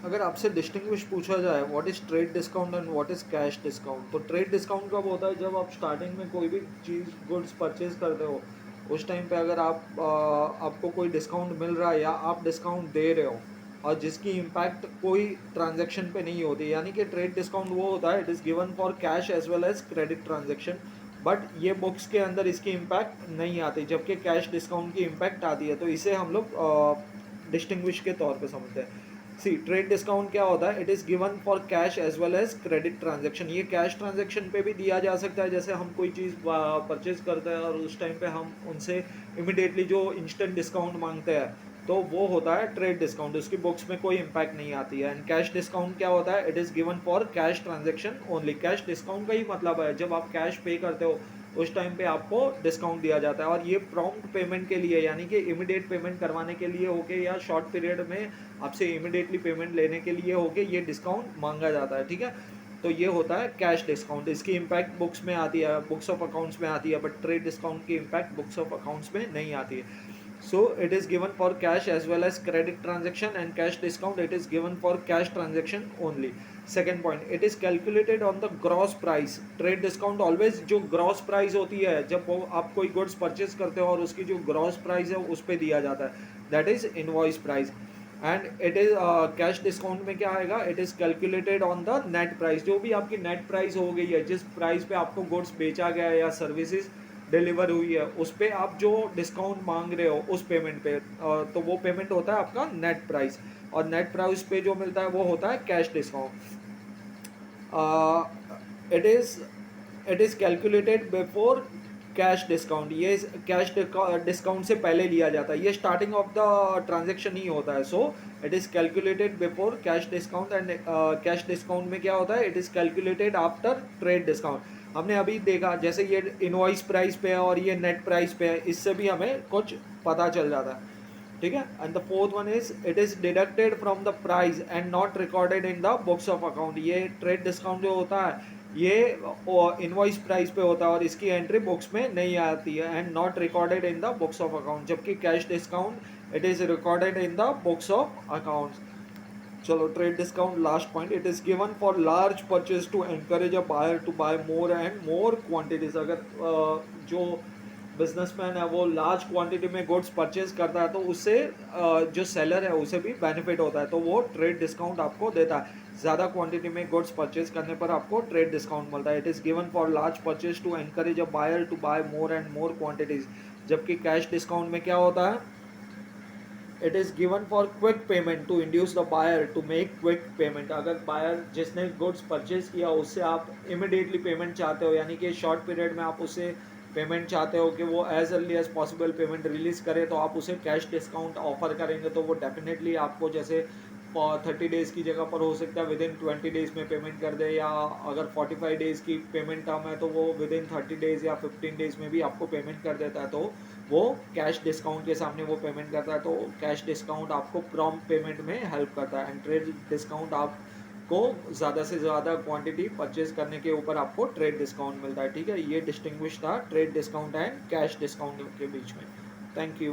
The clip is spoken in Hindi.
अगर आपसे डिस्टिंग्विश पूछा जाए what is trade discount and what is cash discount, तो ट्रेड डिस्काउंट कब होता है, जब आप स्टार्टिंग में कोई भी चीज़ गुड्स परचेज करते हो उस टाइम पे अगर आपको कोई डिस्काउंट मिल रहा है या आप डिस्काउंट दे रहे हो और जिसकी इम्पैक्ट कोई ट्रांजैक्शन पे नहीं होती, यानी कि ट्रेड डिस्काउंट वो होता है it is given for cash as well as credit transaction, but ये बुक्स के अंदर इसकी इम्पैक्ट नहीं आती, जबकि कैश डिस्काउंट की इम्पैक्ट आती है। तो इसे हम लोग डिस्टिंग्विश के तौर पे समझते हैं। सी ट्रेड डिस्काउंट क्या होता है, it is given for cash as well as credit transaction. ये कैश ट्रांजैक्शन पे भी दिया जा सकता है, जैसे हम कोई चीज़ परचेज करते हैं और उस टाइम पे हम उनसे इमिडिएटली जो इंस्टेंट डिस्काउंट मांगते हैं तो वो होता है ट्रेड डिस्काउंट, उसकी बुक्स में कोई इम्पैक्ट नहीं आती है। एंड कैश डिस्काउंट क्या होता है, it is given for cash transaction only. Cash discount का ही मतलब है जब आप कैश पे करते हो उस टाइम पे आपको डिस्काउंट दिया जाता है, और ये प्रॉम्प्ट पेमेंट के लिए यानी कि इमीडिएट पेमेंट करवाने के लिए होके या शॉर्ट पीरियड में आपसे इमीडिएटली पेमेंट लेने के लिए होके ये डिस्काउंट मांगा जाता है, ठीक है। तो ये होता है कैश डिस्काउंट, इसकी इम्पैक्ट बुक्स में आती है, बुक्स ऑफ अकाउंट्स में आती है, बट ट्रेड डिस्काउंट की इम्पैक्ट बुक्स ऑफ अकाउंट्स में नहीं आती है। So it is given for cash as well as credit transaction, and cash discount it is given for cash transaction only. Second point, it is calculated on the gross price. Trade discount always जो gross price होती है जब आप कोई goods purchase करते हो और उसकी जो gross price है उस पे दिया जाता है, that is invoice price. And it is cash discount में क्या आएगा, it is calculated on the net price, जो भी आपकी नेट प्राइस हो गई है, जिस प्राइस पे आपको गुड्स बेचा गया है या सर्विसेज डिलीवर हुई है उस पे आप जो डिस्काउंट मांग रहे हो उस पेमेंट पे, तो वो पेमेंट होता है आपका नेट प्राइस, और नेट प्राइस पे जो मिलता है वो होता है cash discount. It is it is calculated before cash discount, ये कैश डिस्काउंट से पहले लिया जाता है, ये स्टार्टिंग ऑफ द ट्रांजेक्शन ही होता है। So it is calculated before cash discount, and cash discount में क्या होता है, it is calculated after trade discount. हमने अभी देखा जैसे ये इनवॉइस प्राइस पे है और ये नेट प्राइस पे है, इससे भी हमें कुछ पता चल जाता है, ठीक है। And the fourth one is it is deducted from the price and not recorded in the books of account. ये ट्रेड डिस्काउंट जो होता है ये इनवॉइस प्राइस पे होता है और इसकी एंट्री बुक्स में नहीं आती है, and not recorded in the books of account, जबकि cash discount it is recorded in the books of accounts. चलो trade discount last point, it is given for large purchase to encourage a buyer to buy more and more quantities. अगर जो बिजनेसमैन है वो लार्ज क्वांटिटी में गुड्स परचेज करता है तो उससे जो सेलर है उसे भी बेनिफिट होता है, तो वो ट्रेड डिस्काउंट आपको देता है। ज़्यादा क्वांटिटी में गुड्स परचेज करने पर आपको ट्रेड डिस्काउंट मिलता है। It is given for large purchase to encourage a buyer to buy more and more quantities. जबकि कैश डिस्काउंट में क्या होता है, it is given for quick payment to induce the buyer to make quick payment. अगर बायर जिसने गुड्स परचेज किया उससे आप इमिडिएटली पेमेंट चाहते हो, यानी कि शॉर्ट पीरियड में आप उसे पेमेंट चाहते हो कि वो as early as possible payment release करे, तो आप उसे कैश डिस्काउंट ऑफर करेंगे, तो वो डेफिनेटली आपको जैसे 30 डेज़ की जगह पर हो सकता है विद इन 20 डेज़ में पेमेंट कर दे, या अगर 45 डेज़ की पेमेंट टर्म है तो वो विद इन 30 डेज़ या 15 डेज़ में भी आपको पेमेंट कर देता है, तो वो कैश डिस्काउंट के सामने वो पेमेंट करता है। तो कैश डिस्काउंट आपको प्रॉम्प्ट पेमेंट में हेल्प करता है, एंड ट्रेड डिस्काउंट आपको ज़्यादा से ज़्यादा क्वांटिटी परचेज करने के ऊपर आपको ट्रेड डिस्काउंट मिलता है, ठीक है। ये डिस्टिंग्विश था trade discount and cash discount के बीच में। Thank you.